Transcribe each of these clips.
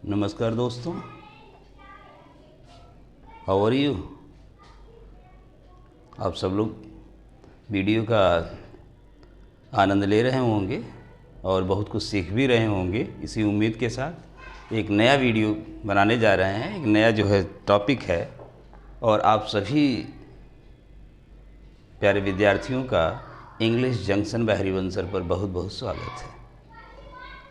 नमस्कार दोस्तों, how are you. आप सब लोग वीडियो का आनंद ले रहे होंगे और बहुत कुछ सीख भी रहे होंगे। इसी उम्मीद के साथ एक नया वीडियो बनाने जा रहे हैं। एक नया जो है टॉपिक है और आप सभी प्यारे विद्यार्थियों का English junction by Harivansh sir पर बहुत बहुत स्वागत है।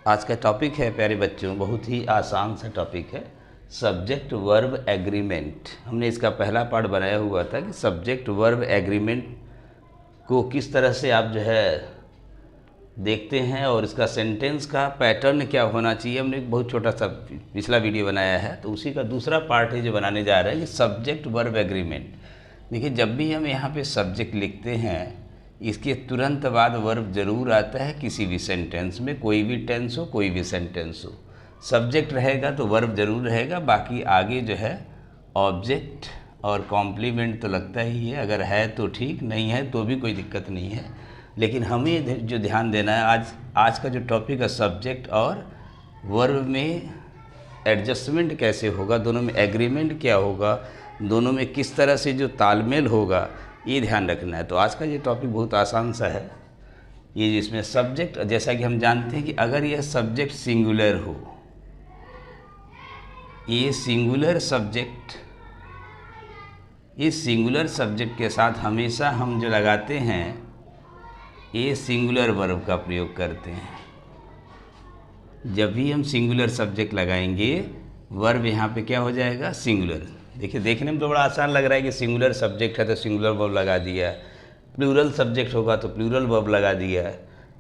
आज का टॉपिक है प्यारे बच्चों, बहुत ही आसान सा टॉपिक है, सब्जेक्ट वर्ब एग्रीमेंट। हमने इसका पहला पार्ट बनाया हुआ था कि सब्जेक्ट वर्ब एग्रीमेंट को किस तरह से आप जो है देखते हैं और इसका सेंटेंस का पैटर्न क्या होना चाहिए। हमने एक बहुत छोटा सा पिछला वीडियो बनाया है, तो उसी का दूसरा पार्ट है जो बनाने जा रहे हैं कि सब्जेक्ट वर्ब एग्रीमेंट। देखिए, जब भी हम यहाँ पे सब्जेक्ट लिखते हैं इसके तुरंत बाद वर्ब जरूर आता है किसी भी सेंटेंस में, कोई भी टेंस हो कोई भी सेंटेंस हो। सब्जेक्ट रहेगा तो वर्ब जरूर रहेगा, बाकी आगे जो है ऑब्जेक्ट और कॉम्प्लीमेंट तो लगता ही है। अगर है तो ठीक, नहीं है तो भी कोई दिक्कत नहीं है। लेकिन हमें जो ध्यान देना है, आज का जो टॉपिक है सब्जेक्ट और वर्ब में एडजस्टमेंट कैसे होगा, दोनों में एग्रीमेंट क्या होगा, दोनों में किस तरह से जो तालमेल होगा, ये ध्यान रखना है। तो आज का ये टॉपिक बहुत आसान सा है। ये जिसमें सब्जेक्ट, जैसा कि हम जानते हैं कि अगर यह सब्जेक्ट सिंगुलर हो, ये सिंगुलर सब्जेक्ट, इस सिंगुलर सब्जेक्ट के साथ हमेशा हम जो लगाते हैं ये सिंगुलर वर्ब का प्रयोग करते हैं। जब भी हम सिंगुलर सब्जेक्ट लगाएंगे वर्ब यहाँ पे क्या हो जाएगा, सिंगुलर। देखिए, देखने में तो बड़ा आसान लग रहा है कि सिंगुलर सब्जेक्ट है तो सिंगुलर वर्ब लगा दिया, प्लूरल सब्जेक्ट होगा तो प्लूरल वर्ब लगा दिया।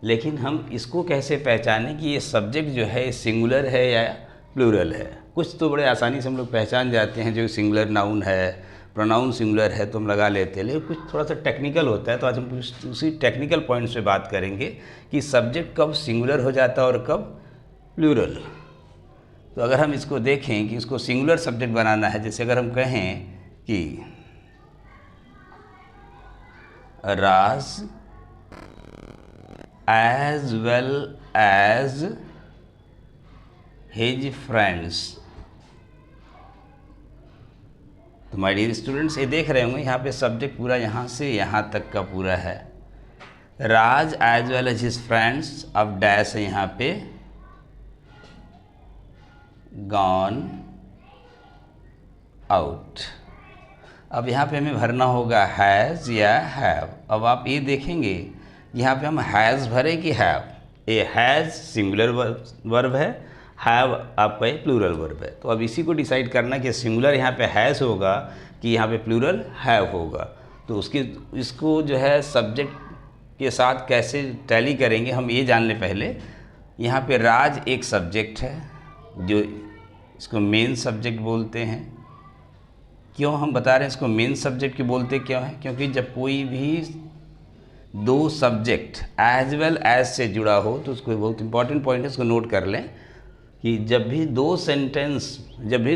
लेकिन हम इसको कैसे पहचानें कि ये सब्जेक्ट जो है सिंगुलर है या प्लूरल है। कुछ तो बड़े आसानी से हम लोग पहचान जाते हैं, जो सिंगुलर नाउन है, प्रोनाउन सिंगुलर है तो हम लगा लेते हैं। लेकिन कुछ थोड़ा सा टेक्निकल होता है, तो आज हम उसी टेक्निकल पॉइंट से बात करेंगे कि सब्जेक्ट कब सिंगुलर हो जाता है और कब प्लूरल। तो अगर हम इसको देखें कि इसको सिंगुलर सब्जेक्ट बनाना है, जैसे अगर हम कहें कि Raj as well as his friends, तो माय डियर स्टूडेंट्स ये देख रहे होंगे यहाँ पे सब्जेक्ट पूरा यहाँ से यहाँ तक का पूरा है। Raj as well as his friends, अब डैश है यहाँ पे, गॉन आउट। अब यहाँ पे हमें भरना होगा हैज़ या हैव। अब आप ये देखेंगे यहाँ पे हम हैज़ भरे कि हैव। ये हैज़ सिंगुलर वर्ब है, हैव आपका ये प्लूरल वर्ब है। तो अब इसी को डिसाइड करना कि सिंगुलर यहाँ पे हैज़ होगा कि यहाँ पे प्लूरल हैव होगा। तो इसको जो है सब्जेक्ट के साथ कैसे टैली करेंगे हम ये जान लें पहले। यहाँ पे राज एक सब्जेक्ट है जो इसको मेन सब्जेक्ट बोलते हैं। क्यों हम बता रहे हैं इसको मेन सब्जेक्ट क्यों बोलते क्यों है, क्योंकि जब कोई भी दो सब्जेक्ट एज वेल एज से जुड़ा हो तो उसको बहुत इंपॉर्टेंट पॉइंट है, इसको नोट कर लें कि जब भी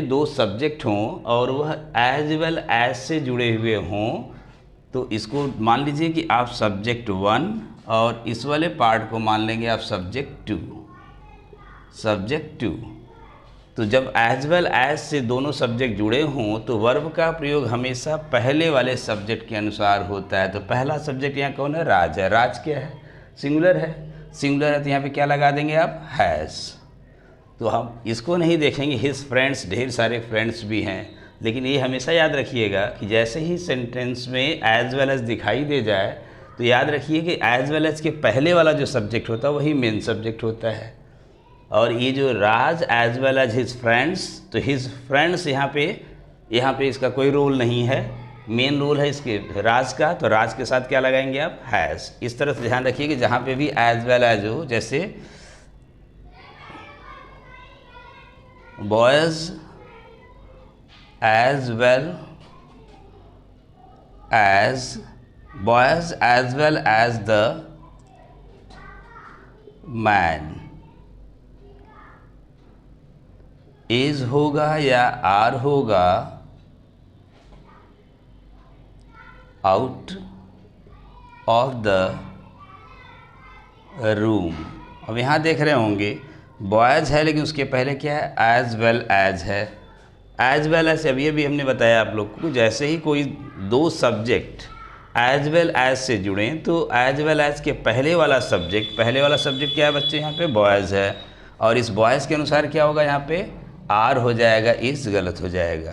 दो सब्जेक्ट हों और वह एज वेल एज से जुड़े हुए हों, तो इसको मान लीजिए कि आप सब्जेक्ट 1 और इस वाले पार्ट को मान लेंगे आप सब्जेक्ट 2। तो जब एज वेल एज से दोनों सब्जेक्ट जुड़े हों तो वर्ब का प्रयोग हमेशा पहले वाले सब्जेक्ट के अनुसार होता है। तो पहला सब्जेक्ट यहाँ कौन है, राज है। राज क्या है, सिंगुलर है। सिंगुलर है तो यहाँ पे क्या लगा देंगे आप, हैज़। तो हम इसको नहीं देखेंगे हिज फ्रेंड्स, ढेर सारे फ्रेंड्स भी हैं। लेकिन ये हमेशा याद रखिएगा कि जैसे ही सेंटेंस में एज वेल एज दिखाई दे जाए तो याद रखिए कि एज वेल एज के पहले वाला जो सब्जेक्ट होता है वही मेन सब्जेक्ट होता है। और ये जो Raj as well as his friends, तो हिज फ्रेंड्स यहाँ पे इसका कोई रोल नहीं है, मेन रोल है इसके राज का। तो राज के साथ क्या लगाएंगे आप, हैज़। इस तरह से ध्यान रखिए कि जहाँ पे भी एज वेल एज हो, जैसे boys as well as the man, is होगा या आर होगा आउट ऑफ द रूम। अब यहाँ देख रहे होंगे बॉयज़ है लेकिन उसके पहले क्या है, एज वेल एज है। एज वेल एज अभी अभी हमने बताया आप लोग को, जैसे ही कोई दो सब्जेक्ट एज वेल एज से जुड़ें तो एज वेल एज के पहले वाला सब्जेक्ट क्या है बच्चे, यहाँ पे बॉयज़ है, और इस बॉयज़ के अनुसार क्या होगा, यहाँ पे आर हो जाएगा, इस गलत हो जाएगा।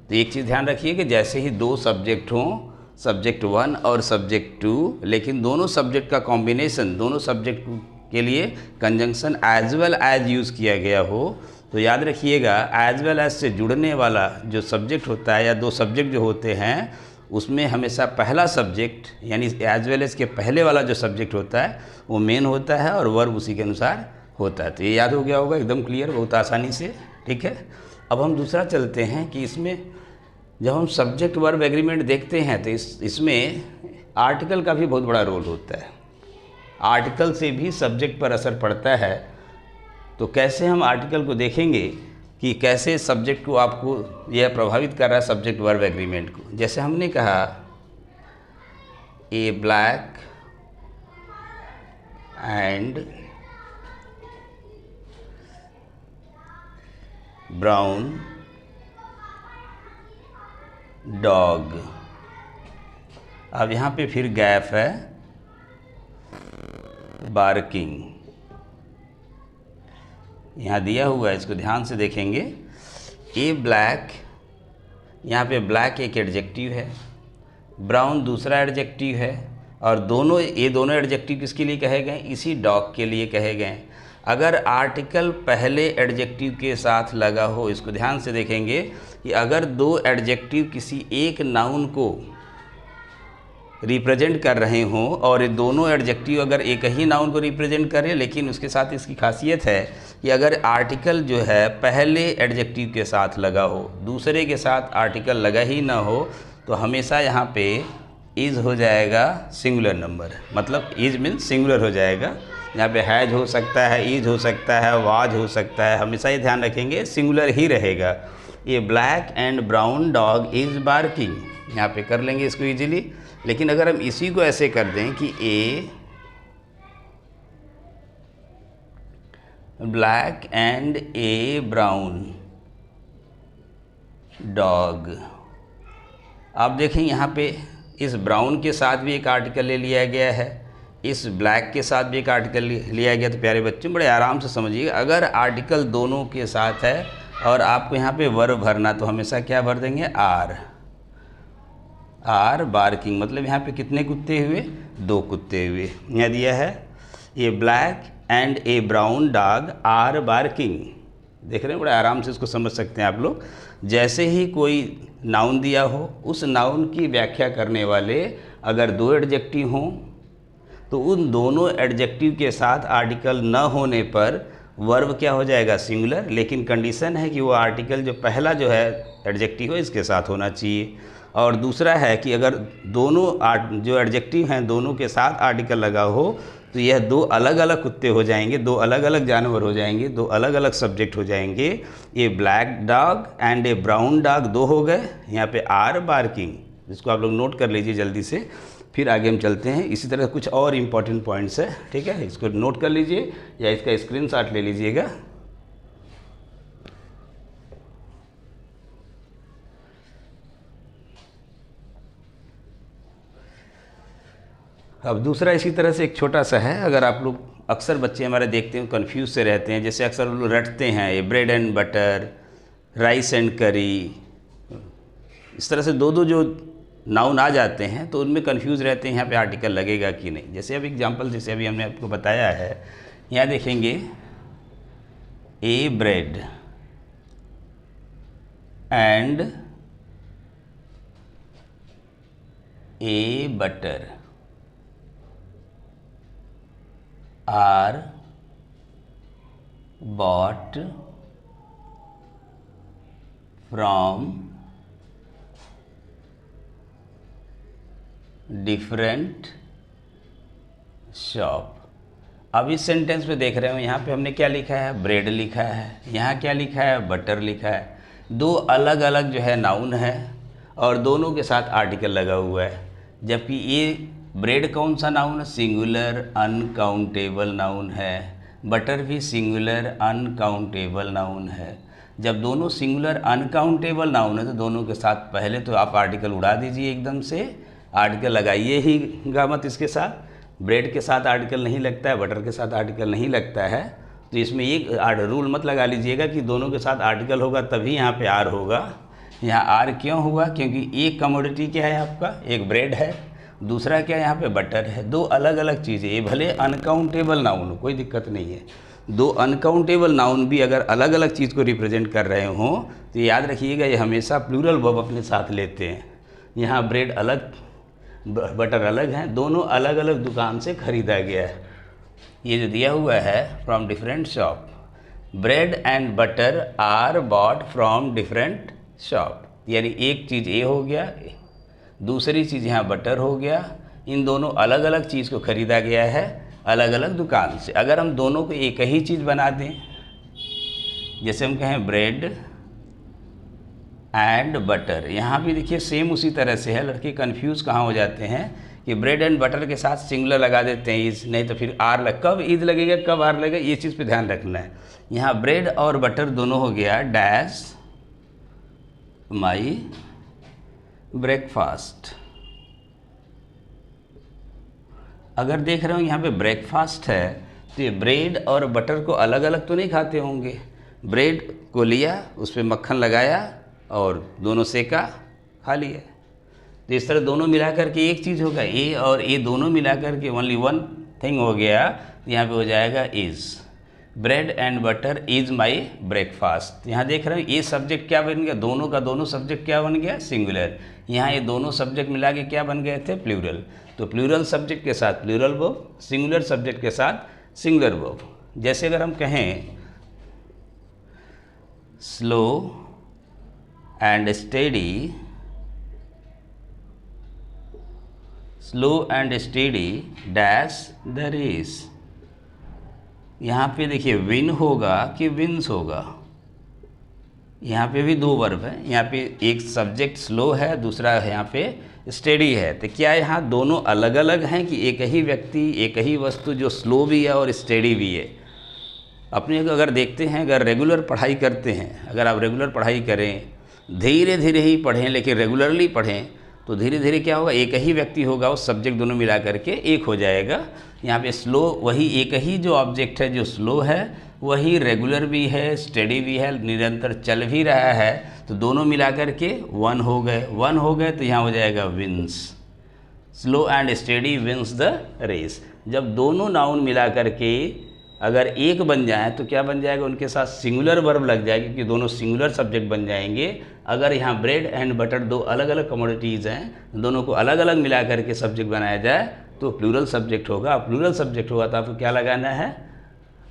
तो एक चीज़ ध्यान रखिए कि जैसे ही दो सब्जेक्ट हों, सब्जेक्ट 1 और सब्जेक्ट 2, लेकिन दोनों सब्जेक्ट का कॉम्बिनेशन, दोनों सब्जेक्ट के लिए conjunction as well as use किया गया हो, तो याद रखिएगा एज वेल एज से जुड़ने वाला जो सब्जेक्ट होता है या दो सब्जेक्ट जो होते हैं उसमें हमेशा पहला सब्जेक्ट यानी एज वेल एज के पहले वाला जो सब्जेक्ट होता है वो मेन होता है और वर्ब उसी के अनुसार होता है। तो ये याद हो गया होगा, एकदम क्लियर, बहुत आसानी से। ठीक है, अब हम दूसरा चलते हैं कि इसमें जब हम सब्जेक्ट वर्ब एग्रीमेंट देखते हैं तो इसमें आर्टिकल का भी बहुत बड़ा रोल होता है। आर्टिकल से भी सब्जेक्ट पर असर पड़ता है। तो कैसे हम आर्टिकल को देखेंगे कि कैसे सब्जेक्ट को आपको यह प्रभावित कर रहा है सब्जेक्ट वर्ब एग्रीमेंट को। जैसे हमने कहा ए ब्लैक एंड ब्राउन डॉग। अब यहाँ पे फिर गैप है, बार्किंग यहाँ दिया हुआ है, इसको ध्यान से देखेंगे। ए ब्लैक, यहाँ पे ब्लैक एक एडजेक्टिव है, ब्राउन दूसरा एडजेक्टिव है, और ये दोनों एडजेक्टिव किसके लिए कहे गए, इसी डॉग के लिए कहे गए। अगर आर्टिकल पहले एडजेक्टिव के साथ लगा हो, इसको ध्यान से देखेंगे कि अगर दो एडजेक्टिव किसी एक नाउन को रिप्रेजेंट कर रहे हों और ये दोनों एडजेक्टिव अगर एक ही नाउन को रिप्रेजेंट करें, लेकिन उसके साथ इसकी खासियत है कि अगर आर्टिकल जो है पहले एडजेक्टिव के साथ लगा हो, दूसरे के साथ आर्टिकल लगा ही ना हो, तो हमेशा यहाँ पे इज़ हो जाएगा सिंगुलर नंबर, मतलब इज़ मीन्स सिंगुलर हो जाएगा। यहाँ पे हैज हो सकता है, इज़ हो सकता है, वाज हो सकता है, हमेशा ये ध्यान रखेंगे सिंगुलर ही रहेगा। ये black and brown dog is barking, यहाँ पे कर लेंगे इसको ईजिली। लेकिन अगर हम इसी को ऐसे कर दें कि a black and a brown dog, आप देखें यहाँ पे इस ब्राउन के साथ भी एक आर्टिकल ले लिया गया है, इस ब्लैक के साथ भी एक आर्टिकल लिया गया। तो प्यारे बच्चों बड़े आराम से समझिएगा, अगर आर्टिकल दोनों के साथ है और आपको यहाँ पे वर्ब भरना, तो हमेशा क्या भर देंगे, आर बार्किंग, मतलब यहाँ पे कितने कुत्ते हुए, दो कुत्ते हुए। यहाँ दिया है a black and a brown dog are barking, देख रहे हैं, बड़े आराम से इसको समझ सकते हैं आप लोग। जैसे ही कोई नाउन दिया हो, उस नाउन की व्याख्या करने वाले अगर दो एडजेक्टिव हों तो उन दोनों एडजेक्टिव के साथ आर्टिकल न होने पर वर्ब क्या हो जाएगा, सिंगुलर। लेकिन कंडीशन है कि वो आर्टिकल जो पहला जो है एडजेक्टिव हो इसके साथ होना चाहिए, और दूसरा है कि अगर दोनों जो एडजेक्टिव हैं दोनों के साथ आर्टिकल लगा हो तो यह दो अलग अलग कुत्ते हो जाएंगे, दो अलग अलग जानवर हो जाएंगे, दो अलग अलग सब्जेक्ट हो जाएंगे। ये black dog and a brown dog दो हो गए, यहाँ पे आर बार्किंग, जिसको आप लोग नोट कर लीजिए जल्दी से, फिर आगे हम चलते हैं। इसी तरह कुछ और इम्पॉर्टेंट पॉइंट्स है, ठीक है, इसको नोट कर लीजिए या इसका स्क्रीनशॉट ले लीजिएगा। अब दूसरा इसी तरह से एक छोटा सा है, अगर आप लोग अक्सर बच्चे हमारे देखते हैं कन्फ्यूज से रहते हैं, जैसे अक्सर लोग रटते हैं ये bread and butter, rice and करी, इस तरह से दो दो जो नाउन आ जाते हैं तो उनमें कंफ्यूज रहते हैं यहाँ पे आर्टिकल लगेगा कि नहीं। जैसे अब एग्जांपल जैसे अभी हमने आपको बताया है, यहाँ देखेंगे a bread and a butter are bought from different shop. अब इस सेंटेंस में देख रहे हो, यहाँ पे हमने क्या लिखा है, ब्रेड लिखा है, यहाँ क्या लिखा है, बटर लिखा है। दो अलग अलग जो है नाउन है और दोनों के साथ आर्टिकल लगा हुआ है, जबकि ये ब्रेड कौन सा नाउन है, सिंगुलर अनकाउंटेबल नाउन है, बटर भी सिंगुलर अनकाउंटेबल नाउन है। जब दोनों सिंगुलर अनकाउंटेबल नाउन है तो दोनों के साथ पहले तो आप आर्टिकल उड़ा दीजिए एकदम से, आर्टिकल लगाइए ही मत इसके साथ। ब्रेड के साथ आर्टिकल नहीं लगता है, बटर के साथ आर्टिकल नहीं लगता है, तो इसमें एक रूल मत लगा लीजिएगा कि दोनों के साथ आर्टिकल होगा तभी यहाँ पे आर होगा। यहाँ आर क्यों हुआ? क्योंकि एक कमोडिटी क्या है आपका, एक ब्रेड है, दूसरा क्या यहाँ पे बटर है। दो अलग अलग चीज़ें, ये भले अनकाउंटेबल नाउन हो, कोई दिक्कत नहीं है। दो अनकाउंटेबल नाउन भी अगर अलग अलग चीज़ को रिप्रेजेंट कर रहे हों तो याद रखिएगा ये हमेशा प्लूरल वर्ब अपने साथ लेते हैं। यहाँ ब्रेड अलग, बटर अलग हैं, दोनों अलग अलग दुकान से ख़रीदा गया है। ये जो दिया हुआ है from different shop, bread and butter are bought from different shop, यानी एक चीज़ ए हो गया, दूसरी चीज़ यहाँ बटर हो गया। इन दोनों अलग अलग चीज़ को ख़रीदा गया है अलग अलग दुकान से। अगर हम दोनों को एक ही चीज़ बना दें, जैसे हम कहें ब्रेड एंड बटर, यहाँ भी देखिए सेम उसी तरह से है। लड़के कंफ्यूज कहाँ हो जाते हैं कि ब्रेड एंड बटर के साथ सिंगुलर लगा देते हैं इज, नहीं तो फिर आर कब इज लगेगा कब आर लगेगा, ये चीज़ पे ध्यान रखना है। यहाँ ब्रेड और बटर दोनों हो गया डैश माई ब्रेकफास्ट। अगर देख रहे हो यहाँ पे ब्रेकफास्ट है तो ये ब्रेड और बटर को अलग अलग तो नहीं खाते होंगे। ब्रेड को लिया, उस पर मक्खन लगाया और दोनों सेका, खा लिया। तो इस तरह दोनों मिलाकर के एक चीज़ होगा, ए और ए दोनों मिलाकर के ओनली वन थिंग हो गया। यहाँ पे हो जाएगा is, bread and butter is my breakfast. यहाँ देख रहे हो ये सब्जेक्ट क्या बन गया, दोनों का दोनों सब्जेक्ट क्या बन गया, सिंगुलर। यहाँ ये दोनों सब्जेक्ट मिला के क्या बन गए थे, प्लूरल। तो प्लूरल सब्जेक्ट के साथ प्लूरल वर्ब, सिंगुलर सब्जेक्ट के साथ सिंगुलर वर्ब। जैसे अगर हम कहें slow and steady, slow and steady dash the race. यहाँ पे देखिए विन होगा कि विंस होगा। यहाँ पे भी दो वर्ब है, यहाँ पे एक सब्जेक्ट स्लो है, दूसरा यहाँ पे स्टेडी है। तो क्या यहाँ दोनों अलग अलग हैं कि एक ही व्यक्ति, एक ही वस्तु जो स्लो भी है और स्टेडी भी है? अपने अगर देखते हैं, अगर रेगुलर पढ़ाई करते हैं, अगर आप रेगुलर पढ़ाई करें, धीरे धीरे ही पढ़ें लेकिन रेगुलरली पढ़ें, तो धीरे धीरे क्या होगा, एक ही व्यक्ति होगा, उस सब्जेक्ट दोनों मिला करके एक हो जाएगा। यहाँ पे स्लो वही एक ही जो ऑब्जेक्ट है जो स्लो है, वही रेगुलर भी है, स्टेडी भी है, निरंतर चल भी रहा है, तो दोनों मिला करके वन हो गए। वन हो गए तो यहाँ हो जाएगा wins, slow and steady wins the race. जब दोनों नाउन मिला करके अगर एक बन जाए तो क्या बन जाएगा, उनके साथ सिंगुलर वर्ब लग जाएगी क्योंकि दोनों सिंगुलर सब्जेक्ट बन जाएंगे। अगर यहाँ ब्रेड एंड बटर दो अलग अलग कमोडिटीज़ हैं, दोनों को अलग अलग मिला करके सब्जेक्ट बनाया जाए तो प्लूरल सब्जेक्ट होगा। प्लूरल सब्जेक्ट होगा तो आपको क्या लगाना है,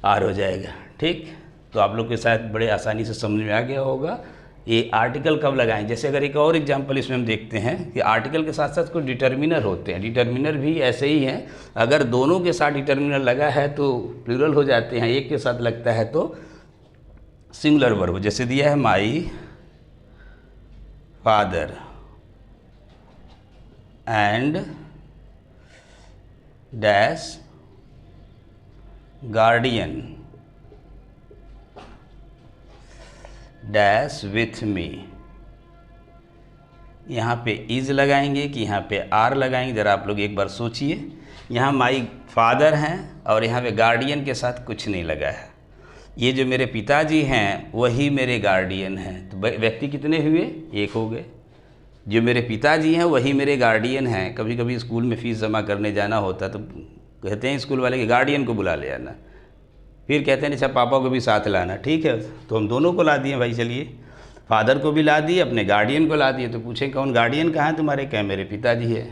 आर हो जाएगा। ठीक, तो आप लोग के साथ बड़े आसानी से समझ में आ गया होगा। ये आर्टिकल कब लगाएं, जैसे अगर एक और एग्जांपल इसमें हम देखते हैं कि आर्टिकल के साथ साथ कुछ डिटर्मिनर होते हैं। डिटर्मिनर भी ऐसे ही हैं, अगर दोनों के साथ डिटर्मिनर लगा है तो प्लूरल हो जाते हैं, एक के साथ लगता है तो सिंगुलर वर्ब। जैसे दिया है my father and dash guardian dash with me. यहाँ पे इज लगाएंगे कि यहाँ पे आर लगाएंगे, ज़रा आप लोग एक बार सोचिए। यहाँ माई फादर हैं और यहाँ पे गार्डियन के साथ कुछ नहीं लगा है। ये जो मेरे पिताजी हैं वही मेरे गार्डियन हैं, तो व्यक्ति कितने हुए, एक हो गए। जो मेरे पिताजी हैं वही मेरे गार्डियन हैं। कभी कभी स्कूल में फ़ीस जमा करने जाना होता तो कहते हैं स्कूल वाले कि गार्डियन को बुला ले आना, फिर कहते हैं अच्छा पापा को भी साथ लाना। ठीक है, तो हम दोनों को ला दिए भाई, चलिए फादर को भी ला दिए, अपने गार्डियन को ला दिए। तो पूछे कौन गार्डियन कहाँ है तुम्हारे, कहें मेरे पिताजी है।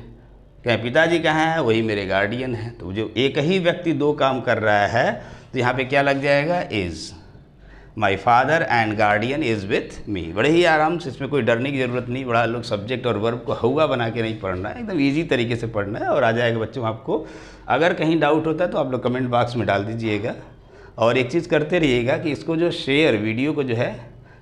कहें पिताजी कहाँ है, वही मेरे गार्डियन है। तो जो एक ही व्यक्ति दो काम कर रहा है तो यहाँ पे क्या लग जाएगा, is. My father and guardian is with me. बड़े ही आराम से, इसमें कोई डरने की ज़रूरत नहीं। बड़ा लोग सब्जेक्ट और वर्ब को हुआ बना के नहीं पढ़ना है, एकदम ईजी तरीके से पढ़ना है और आ जाएगा बच्चों आपको। अगर कहीं डाउट होता है तो आप लोग कमेंट बॉक्स में डाल दीजिएगा। और एक चीज़ करते रहिएगा कि इसको जो शेयर, वीडियो को जो है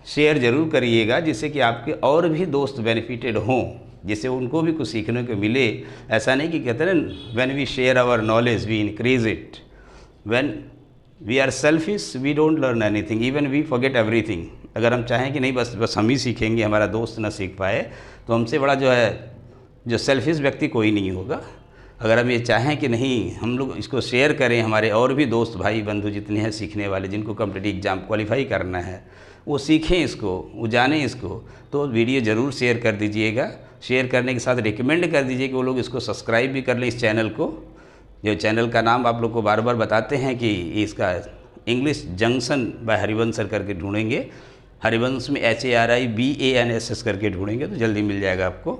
शेयर ज़रूर करिएगा, जिससे कि आपके और भी दोस्त बेनिफिटेड हों, जिससे उनको भी कुछ सीखने को मिले। ऐसा नहीं कि कहते हैं when we share our knowledge we increase it, when we are selfish, we don't learn anything, even we forget everything. अगर हम चाहें कि नहीं बस हम ही सीखेंगे, हमारा दोस्त ना सीख पाए, तो हमसे बड़ा जो सेल्फिश व्यक्ति कोई नहीं होगा। अगर हम ये चाहें कि नहीं हम लोग इसको शेयर करें, हमारे और भी दोस्त भाई बंधु जितने हैं सीखने वाले, जिनको कॉम्पिटिटिव एग्ज़ाम क्वालिफाई करना है, वो सीखें इसको, वो जानें इसको, तो वीडियो ज़रूर शेयर कर दीजिएगा। शेयर करने के साथ रिकमेंड कर दीजिए कि वो लोग इसको सब्सक्राइब भी कर लें, इस चैनल को। जो चैनल का नाम आप लोग को बार बार बताते हैं कि इसका English junction by Harivansh sir करके ढूंढेंगे, हरिवंश में HARIBANSS करके ढूंढेंगे तो जल्दी मिल जाएगा आपको।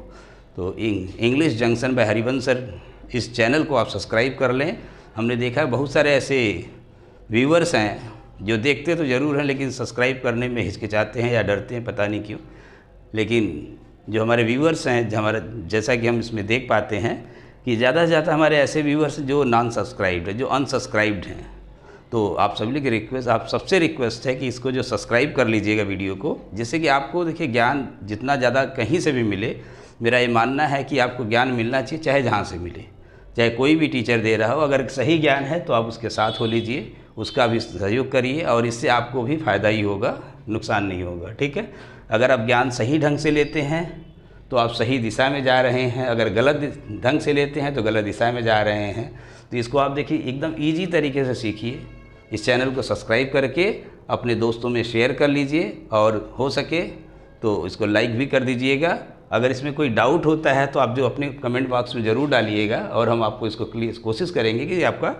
तो English junction by Harivansh sir, इस चैनल को आप सब्सक्राइब कर लें। हमने देखा है बहुत सारे ऐसे व्यूवर्स हैं जो देखते तो ज़रूर हैं लेकिन सब्सक्राइब करने में हिचकिचाते हैं या डरते हैं, पता नहीं क्यों। लेकिन जो हमारे व्यूवर्स हैं, हमारा जैसा कि हम इसमें देख पाते हैं कि ज़्यादा से ज़्यादा हमारे ऐसे व्यूवर्स जो नॉन सब्सक्राइब्ड है, जो अनसब्सक्राइब्ड हैं। तो आप सभी की रिक्वेस्ट, आप सबसे रिक्वेस्ट है कि इसको जो सब्सक्राइब कर लीजिएगा वीडियो को, जिससे कि आपको देखिए ज्ञान जितना ज़्यादा कहीं से भी मिले। मेरा ये मानना है कि आपको ज्ञान मिलना चाहिए चाहे जहाँ से मिले, चाहे कोई भी टीचर दे रहा हो। अगर सही ज्ञान है तो आप उसके साथ हो लीजिए, उसका भी सहयोग करिए और इससे आपको भी फ़ायदा ही होगा, नुकसान नहीं होगा। ठीक है, अगर आप ज्ञान सही ढंग से लेते हैं तो आप सही दिशा में जा रहे हैं, अगर गलत ढंग से लेते हैं तो गलत दिशा में जा रहे हैं। तो इसको आप देखिए एकदम ईजी तरीके से सीखिए। इस चैनल को सब्सक्राइब करके अपने दोस्तों में शेयर कर लीजिए और हो सके तो इसको लाइक भी कर दीजिएगा। अगर इसमें कोई डाउट होता है तो आप जो अपने कमेंट बॉक्स में ज़रूर डालिएगा और हम आपको इसको कोशिश करेंगे कि आपका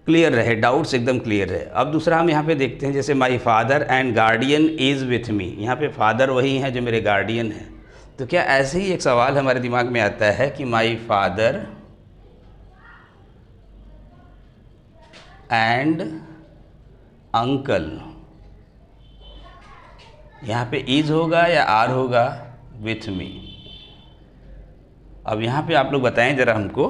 क्लियर रहे, डाउट्स एकदम क्लियर रहे। अब दूसरा हम यहाँ पे देखते हैं, जैसे my father and guardian is with me. यहाँ पे फादर वही हैं जो मेरे गार्डियन हैं। तो क्या ऐसे ही एक सवाल हमारे दिमाग में आता है कि माई फादर एंड अंकल, यहाँ पे इज होगा या आर होगा? With me. अब यहाँ पे आप लोग बताएं ज़रा हमको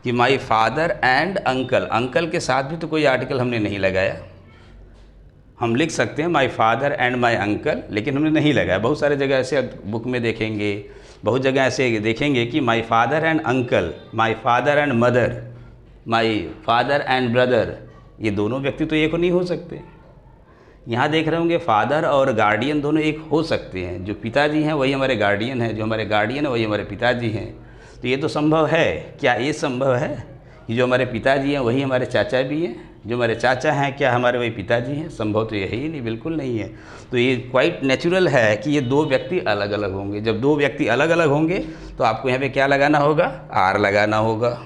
कि my father and uncle, uncle के साथ भी तो कोई आर्टिकल हमने नहीं लगाया। हम लिख सकते हैं my father and my uncle, लेकिन हमने नहीं लगाया। बहुत सारे जगह ऐसे बुक में देखेंगे, बहुत जगह ऐसे देखेंगे कि my father and uncle, my father and mother, my father and brother, ये दोनों व्यक्ति तो एक नहीं हो सकते। यहाँ देख रहे होंगे फादर और गार्डियन दोनों एक हो सकते हैं। जो पिताजी हैं वही हमारे गार्डियन हैं, जो हमारे गार्डियन है वही हमारे पिताजी हैं। तो ये तो संभव है। क्या ये संभव है कि जो हमारे पिताजी हैं वही हमारे चाचा भी हैं, जो हमारे चाचा हैं क्या हमारे वही पिताजी हैं? संभव तो यही नहीं, बिल्कुल नहीं है। तो ये क्वाइट नेचुरल है कि ये दो व्यक्ति अलग अलग होंगे। जब दो व्यक्ति अलग अलग होंगे तो आपको यहाँ पे क्या लगाना होगा? आर लगाना होगा।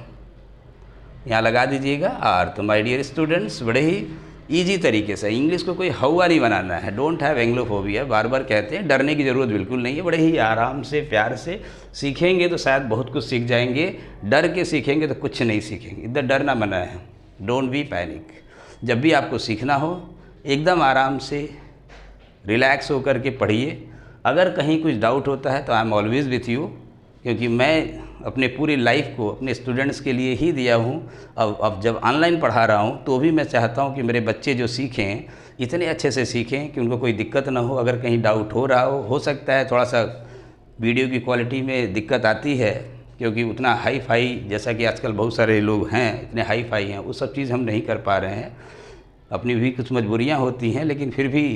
यहाँ लगा दीजिएगा आर। तो माय डियर स्टूडेंट्स, बड़े ही ईजी तरीके से इंग्लिश को कोई हवा नहीं बनाना है। डोंट हैव एंग्लोफोबिया, बार बार कहते हैं, डरने की ज़रूरत बिल्कुल नहीं है। बड़े ही आराम से प्यार से सीखेंगे तो शायद बहुत कुछ सीख जाएंगे। डर के सीखेंगे तो कुछ नहीं सीखेंगे। इधर डरना मना है, डोंट बी पैनिक। जब भी आपको सीखना हो एकदम आराम से रिलैक्स होकर के पढ़िए। अगर कहीं कुछ डाउट होता है तो I am always with you, क्योंकि मैं अपने पूरी लाइफ को अपने स्टूडेंट्स के लिए ही दिया हूँ। अब जब ऑनलाइन पढ़ा रहा हूँ तो भी मैं चाहता हूँ कि मेरे बच्चे जो सीखें इतने अच्छे से सीखें कि उनको कोई दिक्कत ना हो। अगर कहीं डाउट हो रहा हो सकता है थोड़ा सा वीडियो की क्वालिटी में दिक्कत आती है, क्योंकि उतना हाई फाई जैसा कि आजकल बहुत सारे लोग हैं इतने हाई फाई हैं, वो सब चीज़ हम नहीं कर पा रहे हैं। अपनी भी कुछ मजबूरियाँ होती हैं, लेकिन फिर भी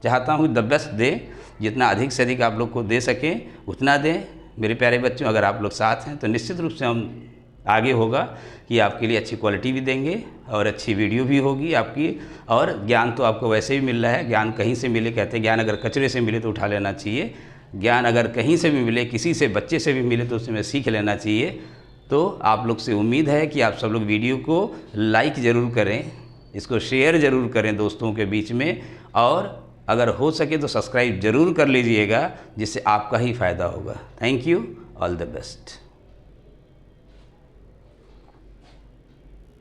चाहता हूँ द बेस्ट दें। जितना अधिक से अधिक आप लोग को दे सकें उतना दें। मेरे प्यारे बच्चों, अगर आप लोग साथ हैं तो निश्चित रूप से हम आगे होगा कि आपके लिए अच्छी क्वालिटी भी देंगे और अच्छी वीडियो भी होगी आपकी। और ज्ञान तो आपको वैसे भी मिल रहा है। ज्ञान कहीं से मिले, कहते हैं ज्ञान अगर कचरे से मिले तो उठा लेना चाहिए। ज्ञान अगर कहीं से भी मिले, किसी से बच्चे से भी मिले तो उसमें सीख लेना चाहिए। तो आप लोग से उम्मीद है कि आप सब लोग वीडियो को लाइक ज़रूर करें, इसको शेयर ज़रूर करें दोस्तों के बीच में, और अगर हो सके तो सब्सक्राइब ज़रूर कर लीजिएगा, जिससे आपका ही फ़ायदा होगा। Thank you, all the best.